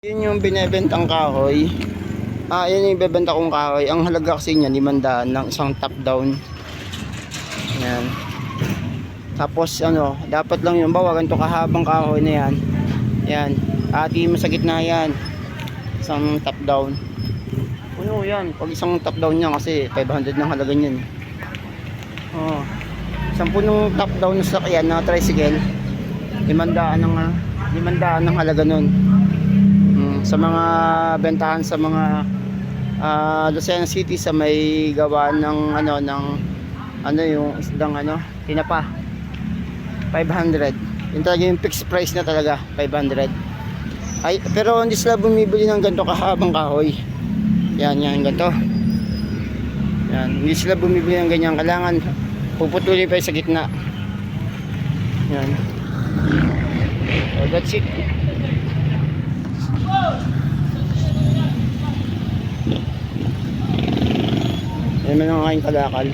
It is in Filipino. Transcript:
Yun yung binebentang kahoy. Yun yung ibebenta kong kahoy. Ang halaga kasi niya 500 ng isang top down. Yan. Tapos dapat lang yung bawa ganito kahabang kahoy na yan. Yan. Ati mo sa gitna yan. Isang top down. Puno yan. Pag isang top down niya kasi 500 ng halaga niyan. Oh. Isang punong top down na sasakyan na tricycle. 500 ng halaga nun. Sa mga bentahan sa mga Lucena City sa may gawa ng yung isdang tinapa 500. Yun talaga yung fixed price na talaga 500. Pero hindi sila bumibili ng ganito kahabang kahoy. Yan ganito. Yan, hindi sila bumibili ng ganyan. Kailangan puputulin pa sa gitna. Yan. So that's it. Yan man ang aking kalakal.